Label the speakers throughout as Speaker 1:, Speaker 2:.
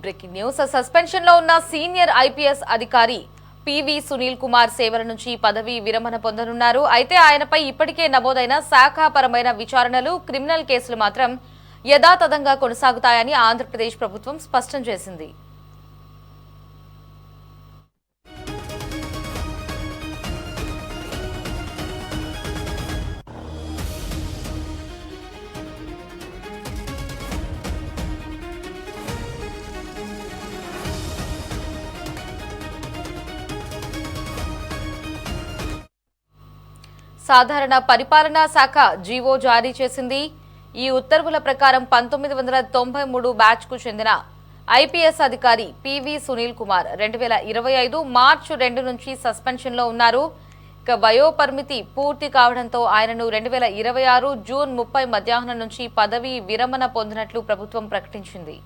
Speaker 1: Breaking news. Suspension లో ఉన్న senior IPS అధికారి పివి సునీల్ కుమార్ సేవల నుంచి పదవి విరమణ పొందనున్నారు. అయితే ఆయనపై ఇప్పటికే నమోదైన శాఖాపరమైన విచారణలు, క్రిమినల్ కేసులు మాత్రం యథాతథంగా కొనసాగుతాయని ఆంధ్రప్రదేశ్ ప్రభుత్వం స్పష్టం చేసింది. సాధారణ పరిపాలనా శాఖ జీవో జారీ చేసింది. ఈ ఉత్తర్వుల ప్రకారం 1993 బ్యాచ్ కు చెందిన ఐపీఎస్ అధికారి పివి సునీల్ కుమార్ 2025 మార్చి 2 నుంచి సస్పెన్షన్ లో ఉన్నారు. ఇక వయోపరిమితి పూర్తి కావడంతో ఆయనను 2026 జూన్ 30 మధ్యాహ్నం నుంచి పదవీ విరమణ పొందినట్లు ప్రభుత్వం ప్రకటించింది.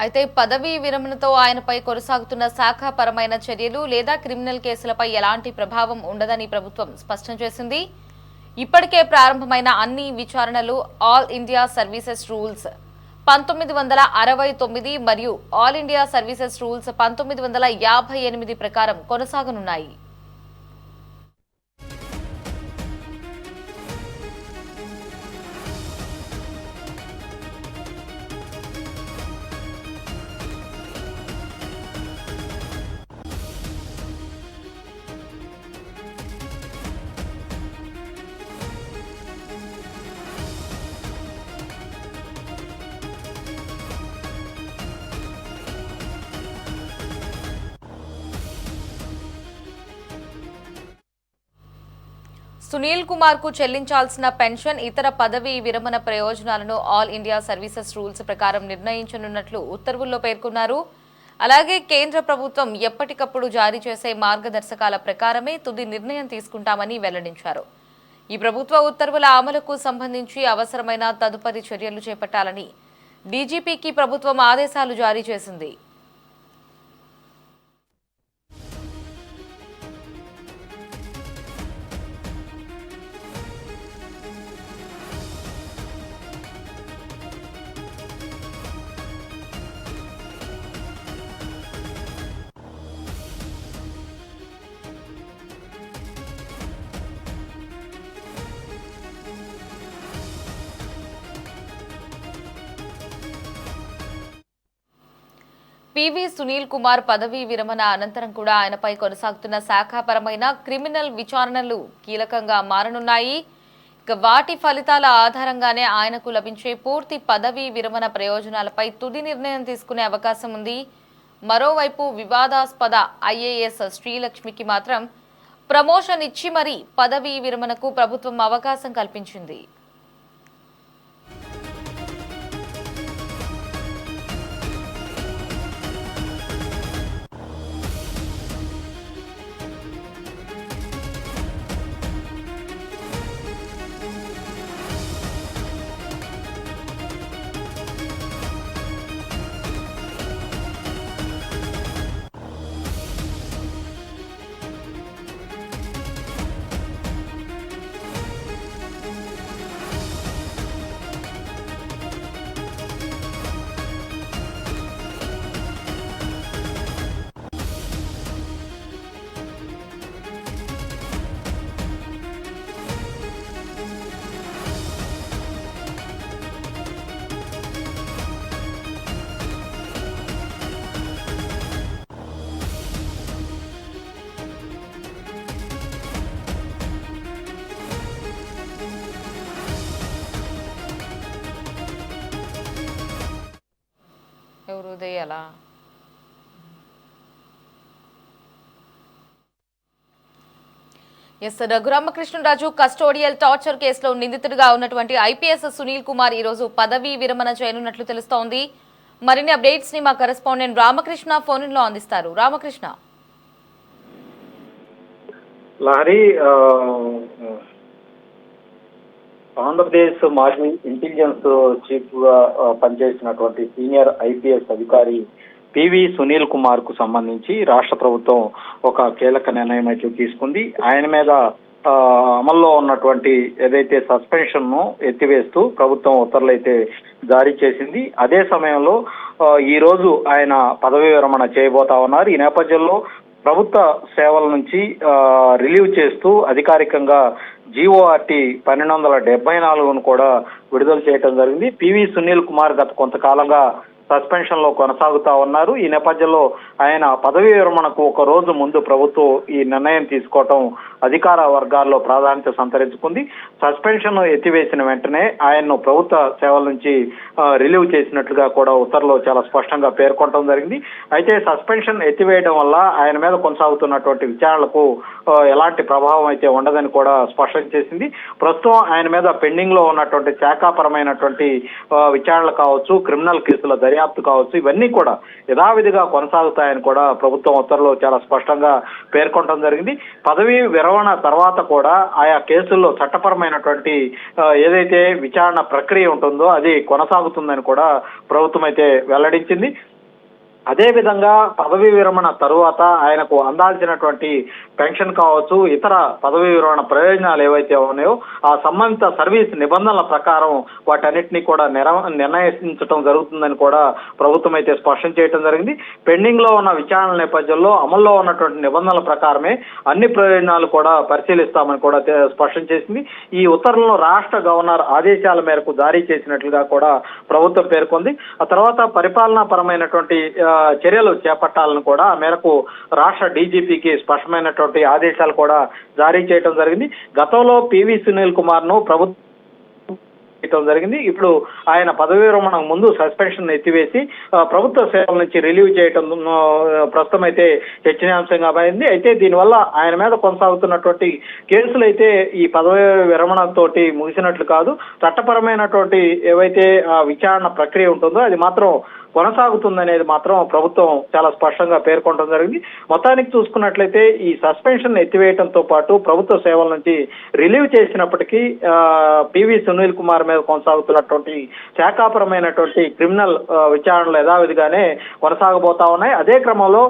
Speaker 1: అయితే పదవీ విరమణతో ఆయనపై కొనసాగుతున్న శాఖాపరమైన చర్యలు లేదా క్రిమినల్ కేసులపై ఎలాంటి ప్రభావం ఉండదని ప్రభుత్వం స్పష్టం చేసింది. ఇప్పటికే ప్రారంభమైన అన్ని విచారణలు ఆల్ ఇండియా సర్వీసెస్ రూల్స్ 1969 మరియు ఆల్ ఇండియా సర్వీసెస్ రూల్స్ 1958 ప్రకారం కొనసాగనున్నాయి. సునీల్ కుమార్ కు చెల్లించాల్సిన పెన్షన్, ఇతర పదవీ విరమణ ప్రయోజనాలను ఆల్ ఇండియా సర్వీసెస్ రూల్స్ ప్రకారం నిర్ణయించనున్నట్లు ఉత్తర్వుల్లో పేర్కొన్నారు. అలాగే కేంద్ర ప్రభుత్వం ఎప్పటికప్పుడు జారీ చేసే మార్గదర్శకాల ప్రకారమే తుది నిర్ణయం తీసుకుంటామని వెల్లడించారు. ఈ ప్రభుత్వ ఉత్తర్వుల అమలుకు సంబంధించి అవసరమైన తదుపరి చర్యలు చేపట్టాలని డీజీపీకి ప్రభుత్వం ఆదేశాలు జారీ చేసింది. పివి సునీల్ కుమార్ పదవీ విరమణ అనంతరం కూడా ఆయనపై కొనసాగుతున్న శాఖాపరమైన క్రిమినల్ విచారణలు కీలకంగా మారనున్నాయి. ఇక వాటి ఫలితాల ఆధారంగానే ఆయనకు లభించే పూర్తి పదవీ విరమణ ప్రయోజనాలపై తుది నిర్ణయం తీసుకునే అవకాశం ఉంది. మరోవైపు వివాదాస్పద ఐఏఎస్ శ్రీలక్ష్మికి మాత్రం ప్రమోషన్ ఇచ్చి మరీ పదవీ విరమణకు ప్రభుత్వం అవకాశం కల్పించింది. ఎవరుదయ్యాలా ఎస్ రఘురామకృష్ణరాజు కస్టోడియల్ టార్చర్ కేసులో నిందితుడిగా ఉన్నటువంటి ఐపీఎస్ సునీల్ కుమార్ ఈ రోజు పదవీ విరమణ చేయనున్నట్లు తెలుస్తోంది. మరిన్ని అప్డేట్స్ ని మా కరెస్పాండెంట్ రామకృష్ణ ఫోన్ లో అందిస్తారు. రామకృష్ణ.
Speaker 2: లహరి, ఆంధ్రప్రదేశ్ మాజీ ఇంటెలిజెన్స్ చీఫ్ గా పనిచేసినటువంటి సీనియర్ ఐపీఎస్ అధికారి పివి సునీల్ కుమార్ కు సంబంధించి రాష్ట్ర ప్రభుత్వం ఒక కీలక నిర్ణయం అయితే తీసుకుంది. ఆయన మీద అమల్లో ఉన్నటువంటి ఏదైతే సస్పెన్షన్ ను ఎత్తివేస్తూ ప్రభుత్వం ఉత్తర్వులు అయితే జారీ చేసింది. అదే సమయంలో ఈ రోజు ఆయన పదవీ విరమణ చేయబోతా ఉన్నారు. ఈ నేపథ్యంలో ప్రభుత్వ సేవల నుంచి రిలీవ్ చేస్తూ అధికారికంగా జీఓఆర్టీ 1274ను కూడా విడుదల చేయడం జరిగింది. పివి సునీల్ కుమార్ గత కొంతకాలంగా సస్పెన్షన్ లో కొనసాగుతా ఉన్నారు. ఈ నేపథ్యంలో ఆయన పదవీ విరమణకు ఒక రోజు ముందు ప్రభుత్వం ఈ నిర్ణయం తీసుకోవటం అధికార వర్గాల్లో ప్రాధాన్యత సంతరించుకుంది. సస్పెన్షన్ ఎత్తివేసిన వెంటనే ఆయన్ను ప్రభుత్వ సేవల నుంచి రిలీవ్ చేసినట్లుగా కూడా ఉత్తర్వులో చాలా స్పష్టంగా పేర్కొనడం జరిగింది. అయితే సస్పెన్షన్ ఎత్తివేయడం వల్ల ఆయన మీద కొనసాగుతున్నటువంటి విచారణలకు ఎలాంటి ప్రభావం అయితే ఉండదని కూడా స్పష్టం చేసింది. ప్రస్తుతం ఆయన మీద పెండింగ్ లో ఉన్నటువంటి శాఖాపరమైనటువంటి విచారణలు కావచ్చు, క్రిమినల్ కేసుల దర్యాప్తు కావచ్చు, ఇవన్నీ కూడా యథావిధిగా కొనసాగుతాయని కూడా ప్రభుత్వం ఉత్తర్వులో చాలా స్పష్టంగా పేర్కొనడం జరిగింది. పదవీ విరమణ తర్వాత కూడా ఆయా కేసుల్లో చట్టపరమైనటువంటి ఏదైతే విచారణ ప్రక్రియ ఉంటుందో అది కొనసాగుతుందని కూడా ప్రభుత్వం అయితే వెల్లడించింది. అదే విధంగా పదవీ విరమణ తరువాత ఆయనకు అందాల్సినటువంటి పెన్షన్ కావచ్చు, ఇతర పదవీ విరమణ ప్రయోజనాలు ఏవైతే ఉన్నాయో ఆ సంబంధిత సర్వీస్ నిబంధనల ప్రకారం వాటన్నిటినీ కూడా నిర్ణయించడం జరుగుతుందని కూడా ప్రభుత్వం అయితే స్పష్టం చేయడం జరిగింది. పెండింగ్ లో ఉన్న విచారణ నేపథ్యంలో అమల్లో ఉన్నటువంటి నిబంధనల ప్రకారమే అన్ని ప్రయోజనాలు కూడా పరిశీలిస్తామని కూడా స్పష్టం చేసింది. ఈ ఉత్తర్వులను రాష్ట్ర గవర్నర్ ఆదేశాల మేరకు జారీ చేసినట్లుగా కూడా ప్రభుత్వం పేర్కొంది. ఆ తర్వాత పరిపాలనా పరమైనటువంటి చర్యలు చేపట్టాలని కూడా ఆ మేరకు రాష్ట్ర డీజీపీకి స్పష్టమైనటువంటి ఆదేశాలు కూడా జారీ చేయడం జరిగింది. గతంలో పివి సునీల్ కుమార్ ను ప్రభుత్వం జరిగింది. ఇప్పుడు ఆయన పదవీ విరమణ ముందు సస్పెన్షన్ ఎత్తివేసి ప్రభుత్వ సేవల నుంచి రిలీవ్ చేయడం ప్రస్తుతం అయితే చర్చనీయాంశంగా అయింది. అయితే దీనివల్ల ఆయన మీద కొనసాగుతున్నటువంటి కేసులు అయితే ఈ పదవీ విరమణతోటి ముగిసినట్లు కాదు. చట్టపరమైనటువంటి ఏవైతే విచారణ ప్రక్రియ ఉంటుందో అది మాత్రం కొనసాగుతుందనేది మాత్రం ప్రభుత్వం చాలా స్పష్టంగా పేర్కొనడం జరిగింది. మొత్తానికి చూసుకున్నట్లయితే ఈ సస్పెన్షన్ ఎత్తివేయడంతో పాటు ప్రభుత్వ సేవల నుంచి రిలీవ్ చేసినప్పటికీ పివి సునీల్ కుమార్ మీద కొనసాగుతున్నటువంటి శాఖాపరమైనటువంటి క్రిమినల్ విచారణలు యథావిధిగానే కొనసాగబోతా ఉన్నాయి. అదే క్రమంలో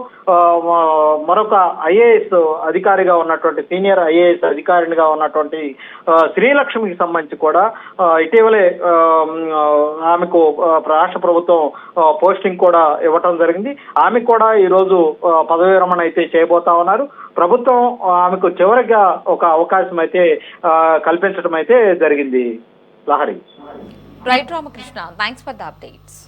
Speaker 2: మరొక ఐఏఎస్ అధికారిగా ఉన్నటువంటి సీనియర్ ఐఏఎస్ అధికారినిగా ఉన్నటువంటి శ్రీలక్ష్మికి సంబంధించి కూడా ఇటీవలే ఆమెకు రాష్ట్ర ప్రభుత్వం పోస్టింగ్ కూడా ఇవ్వటం జరిగింది. ఆమె కూడా ఈ రోజు పదవీ విరమణ అయితే చేయబోతా ఉన్నారు. ప్రభుత్వం ఆమెకు చివరిగా ఒక అవకాశం అయితే కల్పించడం అయితే జరిగింది. Lahari.
Speaker 1: Right Ramakrishna, thanks for the updates.